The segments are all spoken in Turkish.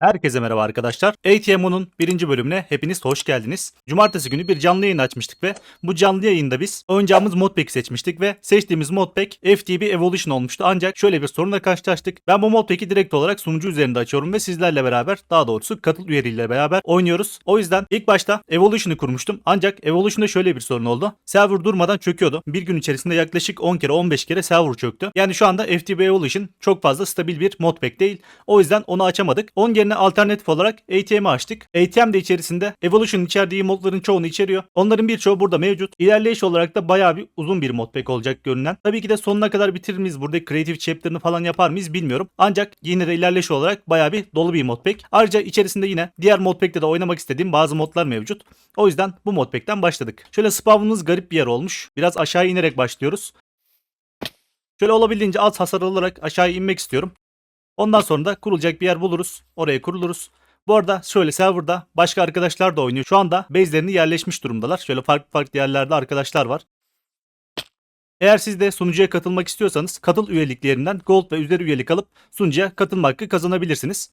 Herkese merhaba arkadaşlar. ATMO'nun birinci bölümüne hepiniz hoş geldiniz. Cumartesi günü bir canlı yayın açmıştık ve bu canlı yayında biz oynayacağımız modpack'i seçmiştik ve seçtiğimiz modpack FTB Evolution olmuştu. Ancak şöyle bir sorunla karşılaştık. Ben bu modpack'i direkt olarak sunucu üzerinde açıyorum ve sizlerle beraber, daha doğrusu katıl üyeleriyle beraber oynuyoruz. O yüzden ilk başta Evolution'ı kurmuştum. Ancak Evolution'da şöyle bir sorun oldu. Server durmadan çöküyordu. Bir gün içerisinde yaklaşık 10 kere 15 kere server çöktü. Yani şu anda FTB Evolution çok fazla stabil bir modpack değil. O yüzden onu açamadık. Onun yerine alternatif olarak ATM'i açtık. ATM de içerisinde Evolution'ın içerdiği modların çoğunu içeriyor. Onların birçoğu burada mevcut. İlerleyiş olarak da bayağı bir uzun bir modpack olacak görünen. Tabii ki de sonuna kadar bitirir miyiz? Burada Creative Chapter'ını falan yapar mıyız bilmiyorum. Ancak yine de ilerleyiş olarak bayağı bir dolu bir modpack. Ayrıca içerisinde yine diğer modpack'te de oynamak istediğim bazı modlar mevcut. O yüzden bu modpack'ten başladık. Şöyle spawn'ımız garip bir yer olmuş. Biraz aşağı inerek başlıyoruz. Şöyle olabildiğince az hasar alarak aşağıya inmek istiyorum. Ondan sonra da kurulacak bir yer buluruz. Oraya kuruluruz. Bu arada şöyle serverda başka arkadaşlar da oynuyor. Şu anda base'lerini yerleşmiş durumdalar. Şöyle farklı farklı yerlerde arkadaşlar var. Eğer siz de sunucuya katılmak istiyorsanız katıl üyeliklerinden Gold ve üzeri üyelik alıp sunucuya katılma hakkı kazanabilirsiniz.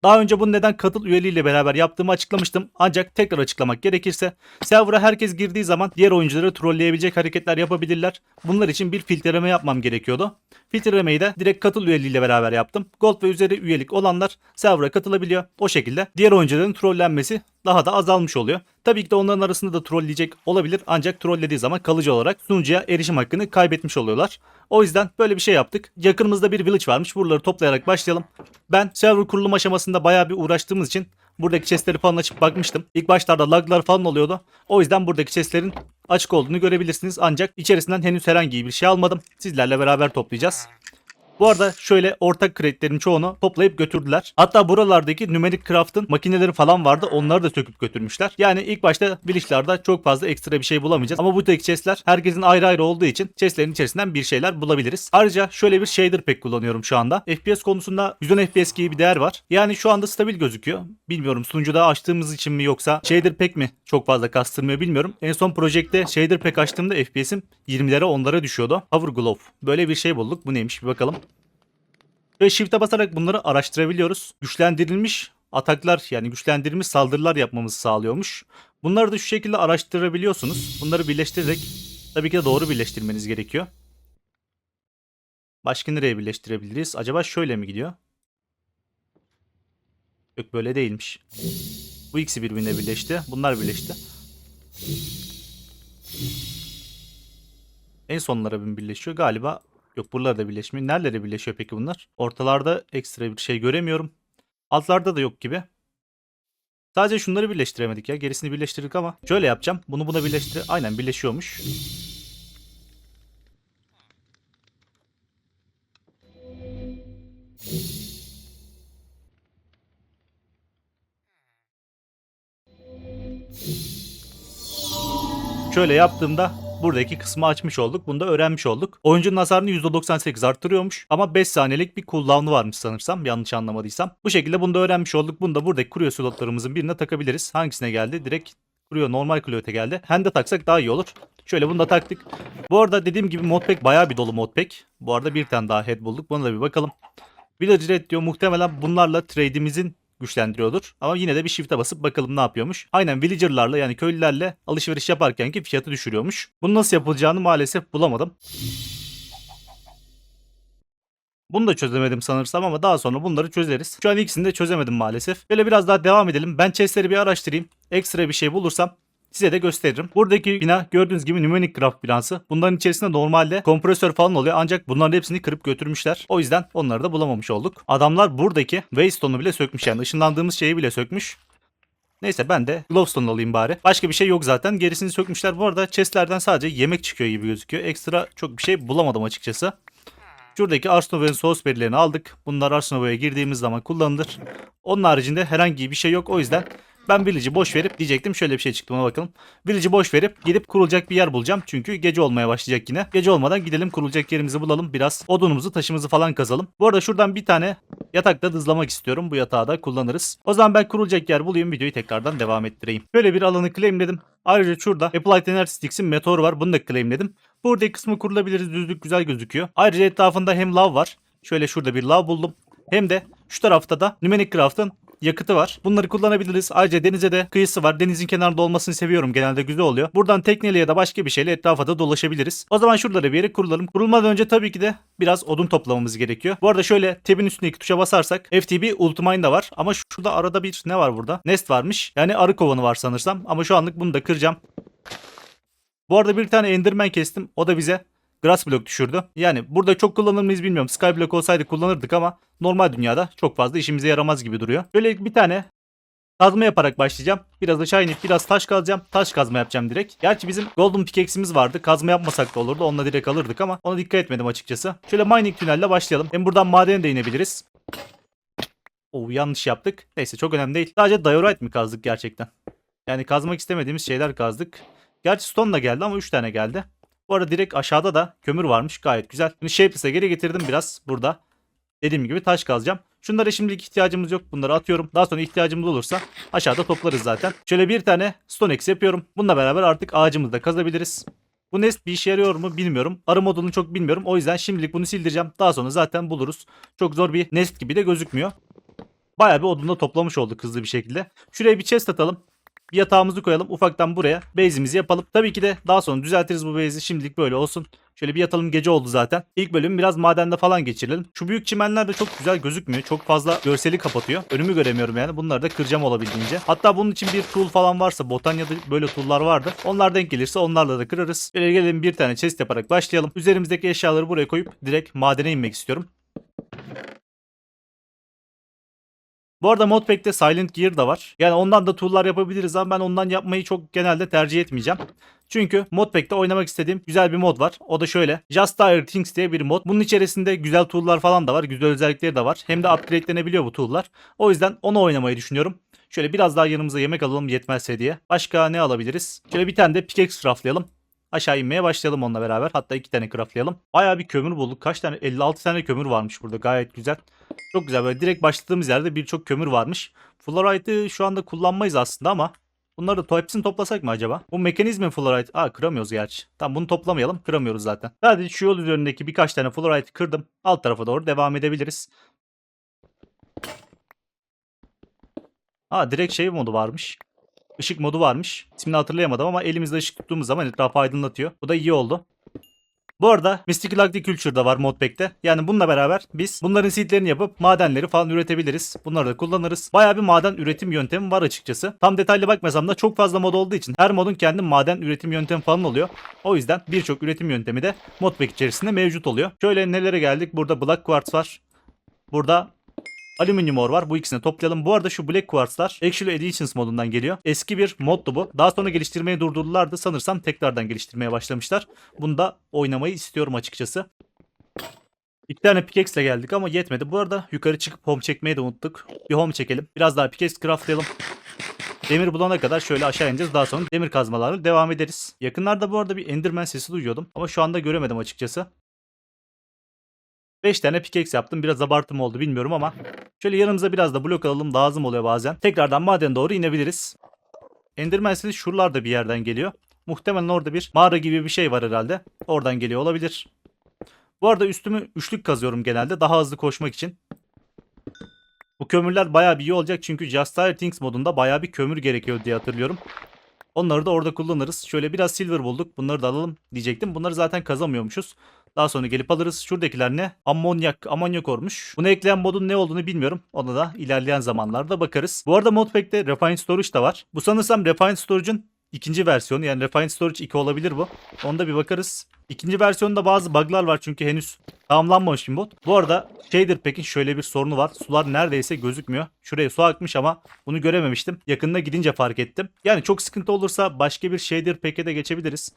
Daha önce bunu neden katıl üyeliğiyle beraber yaptığımı açıklamıştım. Ancak tekrar açıklamak gerekirse server'a herkes girdiği zaman diğer oyuncuları trolleyebilecek hareketler yapabilirler. Bunlar için bir filtreleme yapmam gerekiyordu. Filtrelemeyi de direkt katıl üyeliğiyle beraber yaptım. Gold ve üzeri üyelik olanlar server'a katılabiliyor. O şekilde diğer oyuncuların trollenmesi daha da azalmış oluyor. Tabii ki de onların arasında da trolleyecek olabilir, ancak trollediği zaman kalıcı olarak sunucuya erişim hakkını kaybetmiş oluyorlar. O yüzden böyle bir şey yaptık. Yakınımızda bir village varmış. Buraları toplayarak başlayalım. Ben server kurulum aşamasında bayağı bir uğraştığımız için buradaki chestleri falan açıp bakmıştım. İlk başlarda laglar falan oluyordu. O yüzden buradaki chestlerin açık olduğunu görebilirsiniz. Ancak içerisinden henüz herhangi bir şey almadım. Sizlerle beraber toplayacağız. Bu arada şöyle ortak kredilerin çoğunu toplayıp götürdüler. Hatta buralardaki Numeric Craft'ın makineleri falan vardı. Onları da söküp götürmüşler. Yani ilk başta village'larda çok fazla ekstra bir şey bulamayacağız. Ama bu tek chestler herkesin ayrı ayrı olduğu için chestlerin içerisinden bir şeyler bulabiliriz. Ayrıca şöyle bir shader pack kullanıyorum şu anda. FPS konusunda 110 FPS gibi bir değer var. Yani şu anda stabil gözüküyor. Bilmiyorum sunucuda açtığımız için mi yoksa shader pack mi çok fazla kastırmıyor bilmiyorum. En son projekte shader pack açtığımda FPS'im 20'lere 10'lara düşüyordu. Hover Glove. Böyle bir şey bulduk. Bu neymiş bir bakalım. Ve shift'e basarak bunları araştırabiliyoruz. Güçlendirilmiş ataklar, yani güçlendirilmiş saldırılar yapmamızı sağlıyormuş. Bunları da şu şekilde araştırabiliyorsunuz. Bunları birleştirerek tabii ki de doğru birleştirmeniz gerekiyor. Başka nereye birleştirebiliriz? Acaba şöyle mi gidiyor? Yok, böyle değilmiş. Bu ikisi birbirine birleşti. Bunlar birleşti. En sonlara mı birleşiyor? Galiba yok, buralar da birleşmiyor. Nerelere birleşiyor peki bunlar? Ortalarda ekstra bir şey göremiyorum. Altlarda da yok gibi. Sadece şunları birleştiremedik ya. Gerisini birleştirdik ama. Şöyle yapacağım. Bunu buna birleştir. Aynen birleşiyormuş. Şöyle yaptığımda buradaki kısmı açmış olduk. Bunu da öğrenmiş olduk. Oyuncunun hasarını %98 arttırıyormuş. Ama 5 saniyelik bir cooldown'u varmış sanırsam. Yanlış anlamadıysam. Bu şekilde bunu da öğrenmiş olduk. Bunu da buradaki kuruyor slotlarımızın birine takabiliriz. Hangisine geldi? Direkt kuruyor, normal Clio'ya geldi. Hand'e taksak daha iyi olur. Şöyle bunu da taktık. Bu arada dediğim gibi modpack bayağı bir dolu modpack. Bu arada bir tane daha head bulduk. Buna da bir bakalım. Village Red diyor. Muhtemelen bunlarla trade'imizin güçlendiriyordur. Ama yine de bir shift'e basıp bakalım ne yapıyormuş. Aynen villager'larla, yani köylülerle alışveriş yaparkenki fiyatı düşürüyormuş. Bunu nasıl yapılacağını maalesef bulamadım. Bunu da çözemedim sanırsam ama daha sonra bunları çözeriz. Şu an ikisini de çözemedim maalesef. Böyle biraz daha devam edelim. Ben chestleri bir araştırayım. Ekstra bir şey bulursam size de gösteririm. Buradaki bina gördüğünüz gibi Numeric Craft binası. Bunların içerisinde normalde kompresör falan oluyor. Ancak bunların hepsini kırıp götürmüşler. O yüzden onları da bulamamış olduk. Adamlar buradaki Waystone'u bile sökmüş, yani ışınlandığımız şeyi bile sökmüş. Neyse ben de Glowstone alayım bari. Başka bir şey yok zaten. Gerisini sökmüşler. Bu arada chestlerden sadece yemek çıkıyor gibi gözüküyor. Ekstra çok bir şey bulamadım açıkçası. Şuradaki Arsenova'nın source verilerini aldık. Bunlar Arsenova'ya girdiğimiz zaman kullanılır. Onun haricinde herhangi bir şey yok. O yüzden ben Village'i boş verip diyecektim. Şöyle bir şey çıktı, ona bakalım. Village'i boş verip gidip kurulacak bir yer bulacağım. Çünkü gece olmaya başlayacak yine. Gece olmadan gidelim kurulacak yerimizi bulalım. Biraz odunumuzu, taşımızı falan kazalım. Bu arada şuradan bir tane yatakta dızlamak istiyorum. Bu yatağı da kullanırız. O zaman ben kurulacak yer bulayım. Videoyu tekrardan devam ettireyim. Böyle bir alanı claimledim. Ayrıca şurada Applied Energetics'in meteoru var. Bunu da claimledim. Buradaki kısmı kurulabiliriz. Düzlük güzel gözüküyor. Ayrıca etrafında hem lav var. Şöyle şurada bir lav buldum. Hem de Şu tarafta da Numenic Craft'ın yakıtı var. Bunları kullanabiliriz. Ayrıca denize de kıyısı var. Denizin kenarında olmasını seviyorum. Genelde güzel oluyor. Buradan tekneyle ya da başka bir şeyle etrafa da dolaşabiliriz. O zaman şuraları bir yere kurulalım. Kurulmadan önce tabii ki de biraz odun toplamamız gerekiyor. Bu arada şöyle tab'in üstündeki tuşa basarsak FTB Ultimine da var. Ama şurada arada bir ne var burada? Nest varmış. Yani arı kovanı var sanırsam. Ama şu anlık bunu da kıracağım. Bu arada bir tane Enderman kestim. O da bize Grass Block düşürdü. Yani burada çok kullanır mıyız bilmiyorum. Skyblock olsaydı kullanırdık ama normal dünyada çok fazla işimize yaramaz gibi duruyor. Böyle bir tane kazma yaparak başlayacağım. Biraz aşağı inip biraz taş kazacağım. Taş kazma yapacağım direkt. Gerçi bizim Golden Pickaxe'imiz vardı. Kazma yapmasak da olurdu. Onunla direkt alırdık ama ona dikkat etmedim açıkçası. Şöyle mining tünelle başlayalım. Hem buradan madene de inebiliriz. Yanlış yaptık. Neyse çok önemli değil. Sadece diorite mi kazdık gerçekten? Yani kazmak istemediğimiz şeyler kazdık. Gerçi stone da geldi ama 3 tane geldi. Bu arada direkt aşağıda da kömür varmış. Gayet güzel. Şimdi Shapeless'e geri getirdim biraz burada. Dediğim gibi taş kazacağım. Şunlara şimdilik ihtiyacımız yok. Bunları atıyorum. Daha sonra ihtiyacımız olursa aşağıda toplarız zaten. Şöyle bir tane stone axe yapıyorum. Bununla beraber artık ağacımızı da kazabiliriz. Bu nest bir işe yarıyor mu bilmiyorum. Arı modunu çok bilmiyorum. O yüzden şimdilik bunu sildireceğim. Daha sonra zaten buluruz. Çok zor bir nest gibi de gözükmüyor. Bayağı bir odunla toplamış olduk hızlı bir şekilde. Şuraya bir chest atalım. Bir yatağımızı koyalım. Ufaktan buraya base'imizi yapalım. Tabii ki de daha sonra düzeltiriz bu base'i. Şimdilik böyle olsun. Şöyle bir yatalım, gece oldu zaten. İlk bölüm biraz madende falan geçirelim. Şu büyük çimenler de çok güzel gözükmüyor. Çok fazla görseli kapatıyor. Önümü göremiyorum yani. Bunları da kıracağım olabildiğince. Hatta bunun için bir tool falan varsa, Botanya'da böyle tool'lar vardı. Onlar denk gelirse onlarla da kırarız. Böyle gelelim bir tane chest yaparak başlayalım. Üzerimizdeki eşyaları buraya koyup direkt madene inmek istiyorum. Bu arada modpack'te Silent Gear da var. Yani ondan da tool'lar yapabiliriz ama ben ondan yapmayı çok genelde tercih etmeyeceğim. Çünkü modpack'te oynamak istediğim güzel bir mod var. O da şöyle. Just Dire Things diye bir mod. Bunun içerisinde güzel tool'lar falan da var. Güzel özellikleri de var. Hem de upgrade'lenebiliyor bu tool'lar. O yüzden onu oynamayı düşünüyorum. Şöyle biraz daha yanımıza yemek alalım yetmezse diye. Başka ne alabiliriz? Şöyle bir tane de pickaxe craftlayalım. Aşağı inmeye başlayalım onunla beraber. Hatta 2 tane craftlayalım. Bayağı bir kömür bulduk. Kaç tane? 56 tane kömür varmış burada. Gayet güzel. Çok güzel, böyle direkt başladığımız yerde birçok kömür varmış. Fluorite'ı şu anda kullanmayız aslında ama bunları da hepsini toplasak mı acaba? Bu mekanizmin fluorite. Kıramıyoruz gerçi. Tamam, bunu toplamayalım. Kıramıyoruz zaten. Sadece şu yol üzerindeki birkaç tane fluorite kırdım. Alt tarafa doğru devam edebiliriz. Direkt şey modu varmış. Işık modu varmış. İsmini hatırlayamadım ama elimizde ışık tuttuğumuz zaman etrafı aydınlatıyor. Bu da iyi oldu. Bu arada Mystical Agriculture da var modpack'te. Yani bununla beraber biz bunların seedlerini yapıp madenleri falan üretebiliriz. Bunları da kullanırız. Bayağı bir maden üretim yöntemi var açıkçası. Tam detaylı bakmasam da çok fazla mod olduğu için her modun kendi maden üretim yöntemi falan oluyor. O yüzden birçok üretim yöntemi de modpack içerisinde mevcut oluyor. Şöyle nelere geldik? Burada Black Quartz var. Burada Alüminyum ore var. Bu ikisini toplayalım. Bu arada şu Black Quartz'lar Actual Editions modundan geliyor. Eski bir moddu bu. Daha sonra geliştirmeyi durdurdulardı. Sanırsam tekrardan geliştirmeye başlamışlar. Bunu da oynamayı istiyorum açıkçası. 2 tane pickaxe ile geldik ama yetmedi. Bu arada yukarı çıkıp home çekmeyi de unuttuk. Bir home çekelim. Biraz daha pickaxe craftlayalım. Demir bulana kadar şöyle aşağı ineceğiz. Daha sonra demir kazmalarla devam ederiz. Yakınlarda bu arada bir Enderman sesi duyuyordum. Ama şu anda göremedim açıkçası. 5 tane pickaxe yaptım. Biraz abartı mı oldu bilmiyorum ama şöyle yanımıza biraz da blok alalım. Lazım oluyor bazen. Tekrardan madene doğru inebiliriz. Enderman sesi şuralarda bir yerden geliyor. Muhtemelen orada bir mağara gibi bir şey var herhalde. Oradan geliyor olabilir. Bu arada üstümü üçlük kazıyorum genelde. Daha hızlı koşmak için. Bu kömürler bayağı bir iyi olacak. Çünkü Just Dire Things modunda bayağı bir kömür gerekiyor diye hatırlıyorum. Onları da orada kullanırız. Şöyle biraz silver bulduk. Bunları da alalım diyecektim. Bunları zaten kazamıyormuşuz. Daha sonra gelip alırız. Şuradakiler ne? Amonyak olmuş. Bunu ekleyen modun ne olduğunu bilmiyorum. Ona da ilerleyen zamanlarda bakarız. Bu arada modpack'te Refined Storage da var. Bu sanırsam Refined Storage'ın ikinci versiyonu. Yani Refined Storage 2 olabilir bu. Onda bir bakarız. İkinci versiyonda bazı bug'lar var çünkü henüz tamamlanmamış bir mod. Bu arada Shader Pack'in şöyle bir sorunu var. Sular neredeyse gözükmüyor. Şuraya su akmış ama bunu görememiştim. Yakınına gidince fark ettim. Yani çok sıkıntı olursa başka bir Shader Pack'e de geçebiliriz.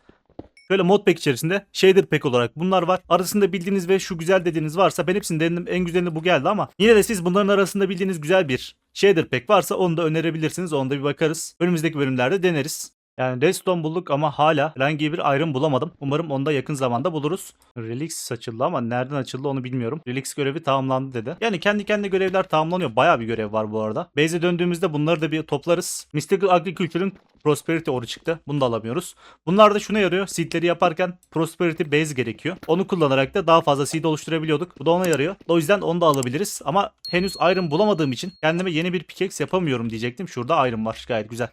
Böyle modpack içerisinde Shader Pack olarak bunlar var. Arasında bildiğiniz ve şu güzel dediğiniz varsa ben hepsini denedim. En güzelini bu geldi ama yine de siz bunların arasında bildiğiniz güzel bir Shader Pack varsa onu da önerebilirsiniz. Onu da bir bakarız. Önümüzdeki bölümlerde deneriz. Yani redstone bulduk ama hala herhangi bir iron bulamadım. Umarım onu da yakın zamanda buluruz. Relix açıldı ama nereden açıldı onu bilmiyorum. Relix görevi tamamlandı dedi. Yani kendi kendine görevler tamamlanıyor. Bayağı bir görev var bu arada. Base'e döndüğümüzde bunları da bir toplarız. Mystical Agriculture'ın Prosperity oru çıktı. Bunu da alamıyoruz. Bunlar da şuna yarıyor. Seedleri yaparken Prosperity Base gerekiyor. Onu kullanarak da daha fazla seed oluşturabiliyorduk. Bu da ona yarıyor. O yüzden onu da alabiliriz. Ama henüz iron bulamadığım için kendime yeni bir pickaxe yapamıyorum diyecektim. Şurada iron var. Gayet güzel.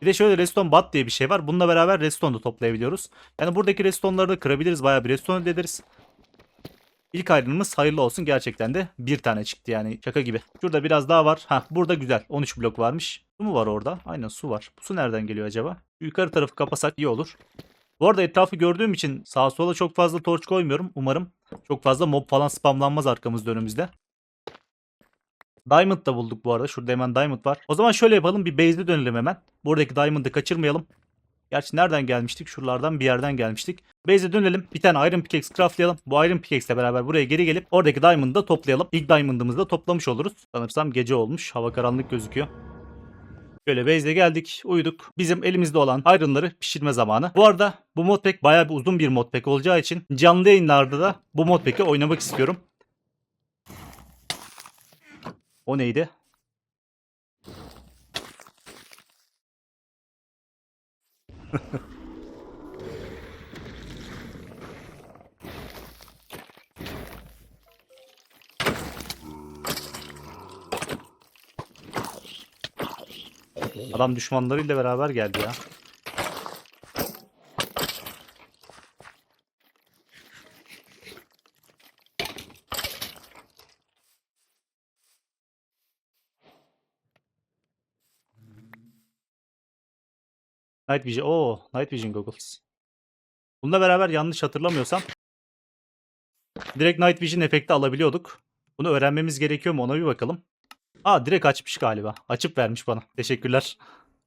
Bir de şöyle redstone bat diye bir şey var. Bununla beraber redstone da toplayabiliyoruz. Yani buradaki redstone'ları da kırabiliriz. Bayağı bir redstone elde ederiz. İlk ayrımımız hayırlı olsun. Gerçekten de bir tane çıktı yani. Şaka gibi. Şurada biraz daha var. Ha, burada güzel. 13 blok varmış. Su mu var orada? Aynen su var. Bu su nereden geliyor acaba? Yukarı tarafı kapasak iyi olur. Bu arada etrafı gördüğüm için sağa sola çok fazla torç koymuyorum. Umarım çok fazla mob falan spamlanmaz arkamızda önümüzde. Diamond da bulduk bu arada. Şurada hemen Diamond var. O zaman şöyle yapalım. Bir base'e dönelim hemen. Buradaki Diamond'ı kaçırmayalım. Gerçi nereden gelmiştik? Şuralardan bir yerden gelmiştik. Base'e dönelim. Bir tane Iron Pickaxe craftlayalım. Bu Iron Pickaxe ile beraber buraya geri gelip oradaki Diamond'ı da toplayalım. İlk Diamond'ımızı da toplamış oluruz. Sanırsam gece olmuş. Hava karanlık gözüküyor. Böyle base'e geldik. Uyuduk. Bizim elimizde olan Iron'ları pişirme zamanı. Bu arada bu modpack bayağı bir uzun bir modpack olacağı için canlı yayınlarda da bu modpack'i oynamak istiyorum. O neydi? Adam düşmanlarıyla beraber geldi ya. Night Vision. Oo, Night Vision Goggles. Bununla beraber yanlış hatırlamıyorsam direkt Night Vision efekti alabiliyorduk. Bunu öğrenmemiz gerekiyor mu ona bir bakalım. Aa, direkt açmış galiba. Açıp vermiş bana. Teşekkürler.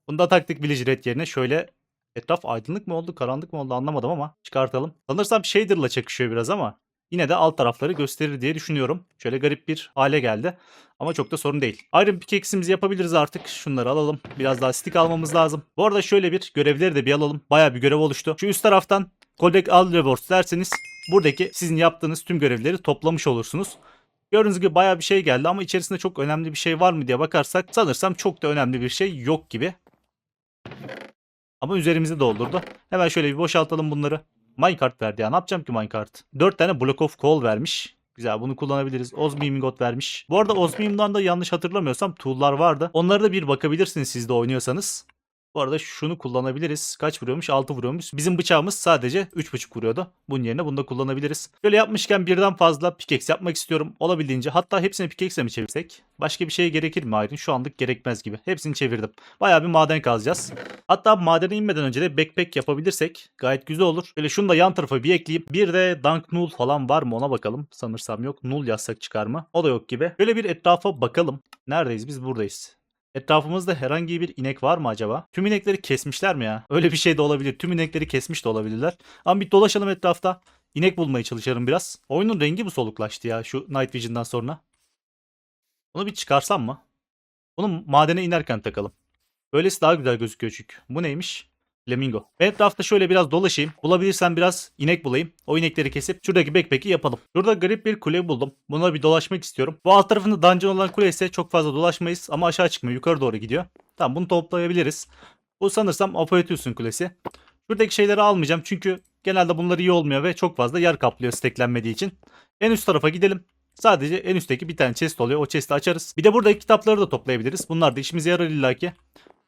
Bunu da taktık Vigilant yerine. Şöyle etraf aydınlık mı oldu, karanlık mı oldu anlamadım ama çıkartalım. Sanırsam shader'la çakışıyor biraz ama yine de alt tarafları gösterir diye düşünüyorum. Şöyle garip bir hale geldi. Ama çok da sorun değil. Iron Pickaxe'imizi yapabiliriz artık. Şunları alalım. Biraz daha stick almamız lazım. Bu arada şöyle bir görevleri de bir alalım. Bayağı bir görev oluştu. Şu üst taraftan Collect All Rewards derseniz buradaki sizin yaptığınız tüm görevleri toplamış olursunuz. Gördüğünüz gibi bayağı bir şey geldi ama içerisinde çok önemli bir şey var mı diye bakarsak sanırsam çok da önemli bir şey yok gibi. Ama üzerimizi doldurdu. Hemen şöyle bir boşaltalım bunları. Minecart verdi ya. Ne yapacağım ki minecart? 4 tane block of coal vermiş. Güzel, bunu kullanabiliriz. Osmium ingot vermiş. Bu arada Osmium'dan da yanlış hatırlamıyorsam tool'lar vardı. Onlara da bir bakabilirsiniz siz de oynuyorsanız. Bu arada şunu kullanabiliriz. Kaç vuruyormuş? 6 vuruyormuş. Bizim bıçağımız sadece 3,5 vuruyordu. Bunun yerine bunu da kullanabiliriz. Böyle yapmışken birden fazla pickaxe yapmak istiyorum. Olabildiğince. Hatta hepsini pickaxe'e mi çevirsek? Başka bir şey gerekir mi Aydın? Şu anlık gerekmez gibi. Hepsini çevirdim. Bayağı bir maden kazacağız. Hatta madene inmeden önce de backpack yapabilirsek gayet güzel olur. Böyle şunu da yan tarafa bir ekleyip bir de Dunk Null falan var mı ona bakalım. Sanırsam yok. Null yazsak çıkar mı? O da yok gibi. Böyle bir etrafa bakalım. Neredeyiz? Biz buradayız. Etrafımızda herhangi bir inek var mı acaba? Tüm inekleri kesmişler mi ya? Öyle bir şey de olabilir. Tüm inekleri kesmiş de olabilirler. Ama bir dolaşalım etrafta. İnek bulmaya çalışalım biraz. Oyunun rengi bu soluklaştı ya şu Night Vision'dan sonra. Bunu bir çıkarsam mı? Bunu madene inerken takalım. Böylesi daha güzel gözüküyor çünkü. Bu neymiş? Flamingo. Ben etrafta şöyle biraz dolaşayım. Bulabilirsem biraz inek bulayım. O inekleri kesip şuradaki backpack'i yapalım. Şurada garip bir kule buldum. Buna bir dolaşmak istiyorum. Bu alt tarafında dungeon olan kule ise çok fazla dolaşmayız. Ama aşağı çıkmıyor. Yukarı doğru gidiyor. Tamam, bunu toplayabiliriz. Bu sanırsam Apotheos'un kulesi. Şuradaki şeyleri almayacağım. Çünkü genelde bunlar iyi olmuyor ve çok fazla yer kaplıyor steklenmediği için. En üst tarafa gidelim. Sadece en üstteki bir tane chest oluyor. O chest'i açarız. Bir de buradaki kitapları da toplayabiliriz. Bunlar da işimize yarar illaki.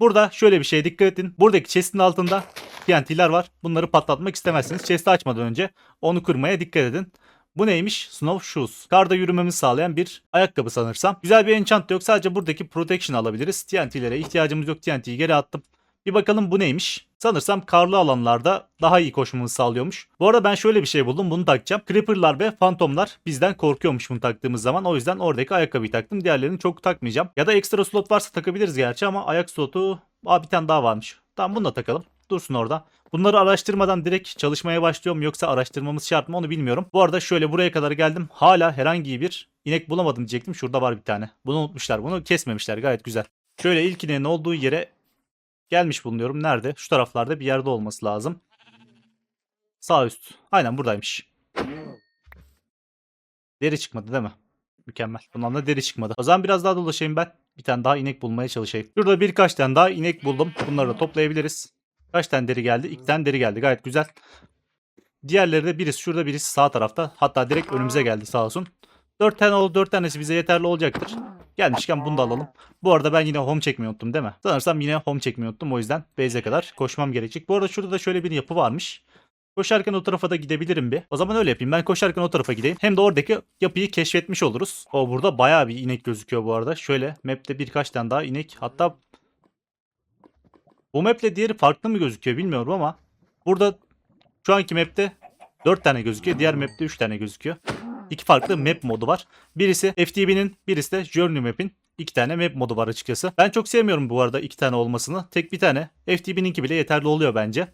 Burada şöyle bir şeye dikkat edin. Buradaki chest'in altında TNT'ler var. Bunları patlatmak istemezsiniz. Chest'i açmadan önce onu kırmaya dikkat edin. Bu neymiş? Snow Shoes. Karda yürümemizi sağlayan bir ayakkabı sanırsam. Güzel bir enchant yok. Sadece buradaki protection alabiliriz. TNT'lere ihtiyacımız yok. TNT'yi geri attım. Bir bakalım bu neymiş? Sanırsam karlı alanlarda daha iyi koşmamızı sağlıyormuş. Bu arada ben şöyle bir şey buldum. Bunu takacağım. Creeper'lar ve Phantom'lar bizden korkuyormuş bunu taktığımız zaman. O yüzden oradaki ayakkabıyı taktım. Diğerlerini çok takmayacağım. Ya da ekstra slot varsa takabiliriz gerçi ama ayak slotu... bir tane daha varmış. Tamam, bunu da takalım. Dursun orada. Bunları araştırmadan direkt çalışmaya başlıyorum yoksa araştırmamız şart mı onu bilmiyorum. Bu arada şöyle buraya kadar geldim. Hala herhangi bir inek bulamadım diyecektim. Şurada var bir tane. Bunu unutmuşlar. Bunu kesmemişler. Gayet güzel. Şöyle ilk ineğin olduğu yere Gelmiş bulunuyorum. Nerede? Şu taraflarda bir yerde olması lazım. Sağ üst. Aynen buradaymış. Deri çıkmadı değil mi? Mükemmel. Bundan da deri çıkmadı. O zaman biraz daha dolaşayım ben. Bir tane daha inek bulmaya çalışayım. Şurada birkaç tane daha inek buldum. Bunları da toplayabiliriz. Kaç tane deri geldi? 2 tane deri geldi. Gayet güzel. Diğerleri de birisi şurada, birisi sağ tarafta. Hatta direkt önümüze geldi sağ olsun. 4 tane oldu. 4 tanesi bize yeterli olacaktır. Gelmişken bunu da alalım. Bu arada ben yine home çekmeyi unuttum değil mi? Sanırsam yine home çekmeyi unuttum. O yüzden base'e kadar koşmam gerekecek. Bu arada şurada da şöyle bir yapı varmış. Koşarken o tarafa da gidebilirim bir. O zaman öyle yapayım. Ben koşarken o tarafa gideyim. Hem de oradaki yapıyı keşfetmiş oluruz. O burada bayağı bir inek gözüküyor bu arada. Şöyle map'te birkaç tane daha inek. Hatta bu map'le diğeri farklı mı gözüküyor bilmiyorum ama burada şu anki map'te 4 tane gözüküyor. Diğer map'te 3 tane gözüküyor. İki farklı map modu var. Birisi FTB'nin, birisi de Journey Map'in. 2 tane map modu var açıkçası. Ben çok sevmiyorum bu arada 2 tane olmasını. Tek bir tane. FTB'ninki bile yeterli oluyor bence.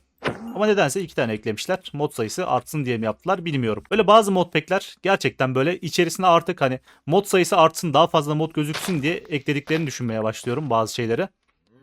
Ama nedense 2 tane eklemişler. Mod sayısı artsın diye mi yaptılar bilmiyorum. Böyle bazı modpack'ler gerçekten böyle içerisine artık hani mod sayısı artsın, daha fazla mod gözüksün diye eklediklerini düşünmeye başlıyorum bazı şeyleri.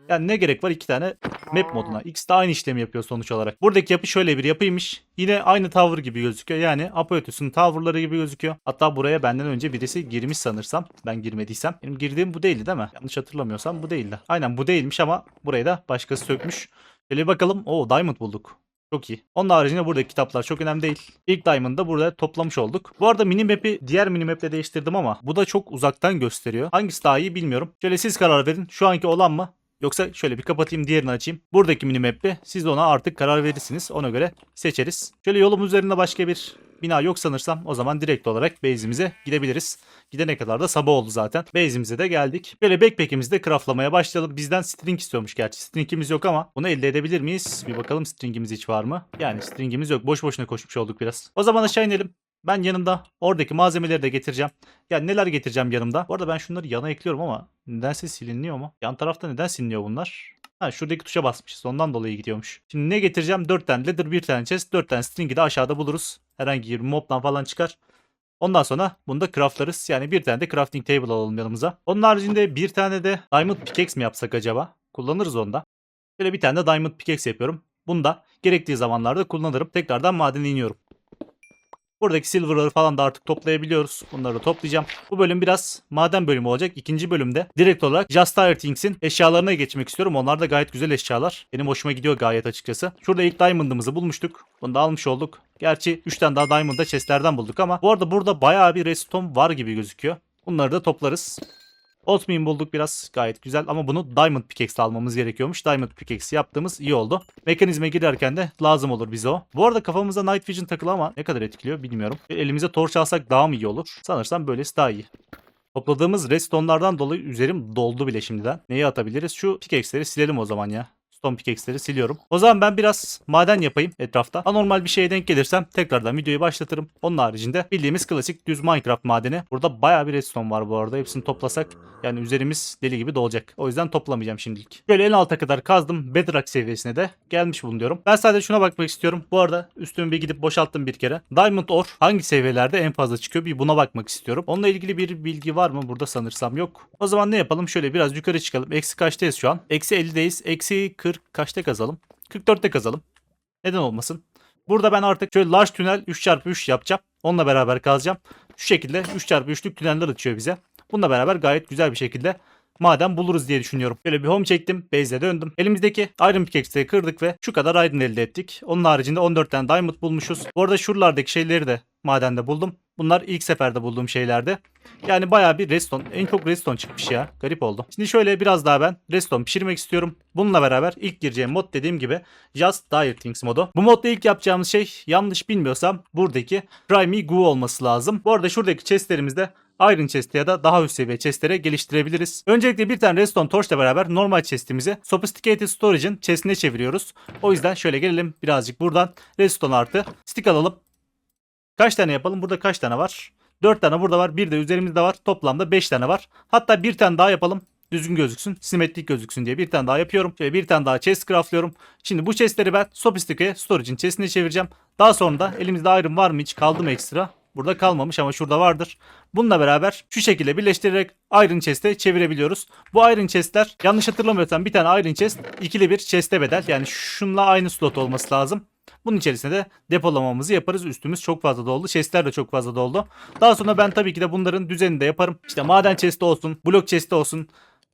Yani ne gerek var 2 tane map moduna? İkisi de aynı işlemi yapıyor sonuç olarak. Buradaki yapı şöyle bir yapıymış. Yine aynı tower gibi gözüküyor. Yani Apophos'un tower'ları gibi gözüküyor. Hatta buraya benden önce birisi girmiş sanırsam. Ben girmediysem. Benim girdiğim bu değildi değil mi? Yanlış hatırlamıyorsam bu değildi. Aynen bu değilmiş ama burayı da başkası sökmüş. Şöyle bir bakalım. Oo, diamond bulduk. Çok iyi. Onun haricinde buradaki kitaplar çok önemli değil. İlk Diamond'ı da burada toplamış olduk. Bu arada minimap'i diğer minimap'le değiştirdim ama bu da çok uzaktan gösteriyor. Hangisi daha iyi bilmiyorum. Şöyle siz karar verin. Şu anki olan mı? Yoksa şöyle bir kapatayım, diğerini açayım. Buradaki minimap'te siz ona artık karar verirsiniz. Ona göre seçeriz. Şöyle yolum üzerinde başka bir bina yok sanırsam. O zaman direkt olarak base'imize gidebiliriz. Gidene kadar da sabah oldu zaten. Base'imize de geldik. Böyle backpack'imizi de craftlamaya başlayalım. Bizden string istiyormuş gerçi. String'imiz yok ama bunu elde edebilir miyiz? Bir bakalım string'imiz hiç var mı? Yani string'imiz yok. Boş boşuna koşmuş olduk biraz. O zaman aşağı inelim. Ben yanımda oradaki malzemeleri de getireceğim. Yani neler getireceğim yanımda? Bu arada ben şunları yana ekliyorum ama nedense silinmiyor mu? Yan tarafta neden siliniyor bunlar? Ha, şuradaki tuşa basmışız. Ondan dolayı gidiyormuş. Şimdi ne getireceğim? 4 tane leather, 1 tane chest, 4 tane string'i de aşağıda buluruz. Herhangi bir mob'dan falan çıkar. Ondan sonra bunu da craftlarız. Yani bir tane de crafting table alalım yanımıza. Onun haricinde bir tane de diamond pickaxe mi yapsak acaba? Kullanırız onda. Böyle bir tane de diamond pickaxe yapıyorum. Bunu da gerektiği zamanlarda kullanırım. Tekrardan madene iniyorum. Buradaki silver'ları falan da artık toplayabiliyoruz. Bunları da toplayacağım. Bu bölüm biraz maden bölümü olacak. İkinci bölümde direkt olarak Just Tired Things'in eşyalarına geçmek istiyorum. Onlar da gayet güzel eşyalar. Benim hoşuma gidiyor gayet açıkçası. Şurada ilk diamond'ımızı bulmuştuk. Bunu da almış olduk. Gerçi 3 tane daha diamond'da chestlerden bulduk ama bu arada burada bayağı bir redstone var gibi gözüküyor. Bunları da toplarız. Oatmeal bulduk biraz, gayet güzel ama bunu Diamond Pickaxe almamız gerekiyormuş. Diamond Pickaxe yaptığımız iyi oldu. Mekanizme girerken de lazım olur bize o. Bu arada kafamıza Night Vision takılı ama ne kadar etkiliyor bilmiyorum. Elimize torç alsak daha mı iyi olur? Sanırsam böylesi daha iyi. Topladığımız redstone'lardan dolayı üzerim doldu bile şimdiden. Neyi atabiliriz? Şu pickaxe'leri silelim o zaman ya. Stone pickaxe'leri siliyorum. O zaman ben biraz maden yapayım etrafta. Anormal bir şeye denk gelirsem tekrardan videoyu başlatırım. Onun haricinde bildiğimiz klasik düz Minecraft madeni. Burada bayağı bir redstone var bu arada. Hepsini toplasak yani üzerimiz deli gibi dolacak. O yüzden toplamayacağım şimdilik. Böyle en alta kadar kazdım. Bedrock seviyesine de gelmiş bulunuyorum. Ben sadece şuna bakmak istiyorum. Bu arada üstümü bir gidip boşalttım bir kere. Diamond ore hangi seviyelerde en fazla çıkıyor? Bir buna bakmak istiyorum. Onunla ilgili bir bilgi var mı? Burada sanırsam yok. O zaman ne yapalım? Şöyle biraz yukarı çıkalım. Eksi kaçtayız şu an? Eksi 50'deyiz. Eksi 40 kaçta kazalım? 44'te kazalım. Neden olmasın? Burada ben artık şöyle large tünel 3x3 yapacağım. Onunla beraber kazacağım. Şu şekilde 3x3'lük tüneller açıyor bize. Bununla beraber gayet güzel bir şekilde maden buluruz diye düşünüyorum. Böyle bir home çektim. Base'e döndüm. Elimizdeki Iron Pickaxe'leri kırdık ve şu kadar Iron elde ettik. Onun haricinde 14 tane Diamond bulmuşuz. Bu arada şuralardaki şeyleri de madende buldum. Bunlar ilk seferde bulduğum şeylerdi. Yani bayağı bir redstone. En çok redstone çıkmış ya. Garip oldu. Şimdi şöyle biraz daha ben redstone pişirmek istiyorum. Bununla beraber ilk gireceğim mod dediğim gibi Just Dire Things modu. Bu modda ilk yapacağımız şey yanlış bilmiyorsam buradaki Primary Goo olması lazım. Bu arada şuradaki chestlerimizde Iron chest ya da daha üst seviye chestlere geliştirebiliriz. Öncelikle bir tane redstone torch ile beraber normal chestimizi Sophisticated Storage'ın chestine çeviriyoruz. O yüzden şöyle gelelim birazcık buradan redstone artı stick alalım. Kaç tane yapalım? Burada kaç tane var? 4 tane burada var. Bir de üzerimizde var. Toplamda 5 tane var. Hatta bir tane daha yapalım. Düzgün gözüksün, simetrik gözüksün diye bir tane daha yapıyorum. Şöyle bir tane daha chest craftlıyorum. Şimdi bu chestleri ben Sophisticated Storage'ın chestine çevireceğim. Daha sonra da elimizde iron var mı hiç kaldı mı ekstra? Burada kalmamış ama şurada vardır. Bununla beraber şu şekilde birleştirerek Iron Chest'e çevirebiliyoruz. Bu Iron Chest'ler yanlış hatırlamıyorsam bir tane Iron Chest ikili bir chest'e bedel. Yani şunla aynı slot olması lazım. Bunun içerisinde de depolamamızı yaparız. Üstümüz çok fazla doldu. Chest'ler de çok fazla doldu. Daha sonra ben tabii ki de bunların düzenini de yaparım. İşte maden chest'i olsun, blok chest'i olsun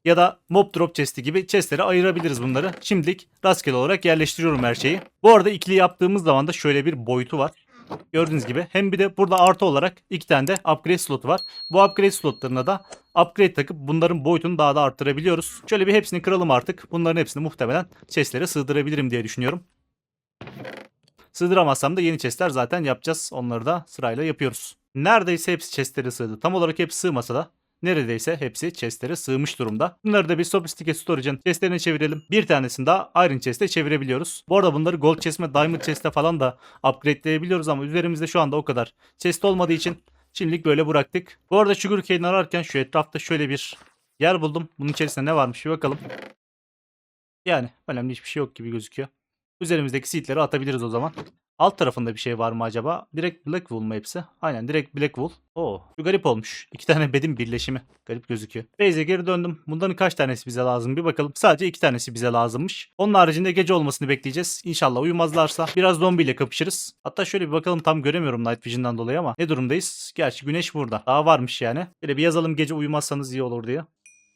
ya da mob drop chest'i gibi chest'lere ayırabiliriz bunları. Şimdilik rastgele olarak yerleştiriyorum her şeyi. Bu arada ikili yaptığımız zaman da şöyle bir boyutu var. Gördüğünüz gibi hem bir de burada artı olarak 2 tane de upgrade slotu var. Bu upgrade slotlarına da upgrade takıp bunların boyutunu daha da arttırabiliyoruz. Şöyle bir hepsini kıralım artık. Bunların hepsini muhtemelen chestlere sığdırabilirim diye düşünüyorum. Sığdıramazsam da yeni chestler zaten yapacağız. Onları da sırayla yapıyoruz. Neredeyse hepsi chestlere sığdı. Tam olarak hepsi sığmasa da neredeyse hepsi chestlere sığmış durumda. Bunları da bir Sophisticated Storage'ın chestlerine çevirelim. Bir tanesini daha Iron Chest'e çevirebiliyoruz. Bu arada bunları Gold Chest ve Diamond Chest'e falan da upgrade'leyebiliyoruz ama üzerimizde şu anda o kadar chest olmadığı için şimdilik böyle bıraktık. Bu arada Sugarcane ararken şu etrafta şöyle bir yer buldum. Bunun içerisinde ne varmış bir bakalım. Yani önemli hiçbir şey yok gibi gözüküyor. Üzerimizdeki seedleri atabiliriz o zaman. Alt tarafında bir şey var mı acaba? Direkt Black Wool mu hepsi? Aynen direkt Black Wool. Oo, şu garip olmuş. 2 tane bedin birleşimi. Garip gözüküyor. Base'e geri döndüm. Bunların kaç tanesi bize lazım bir bakalım. Sadece 2 tanesi bize lazımmış. Onun haricinde gece olmasını bekleyeceğiz. İnşallah uyumazlarsa biraz zombiyle kapışırız. Hatta şöyle bir bakalım, tam göremiyorum Night Vision'dan dolayı ama ne durumdayız? Gerçi güneş burada. Daha varmış yani. Böyle bir yazalım, gece uyumazsanız iyi olur diye.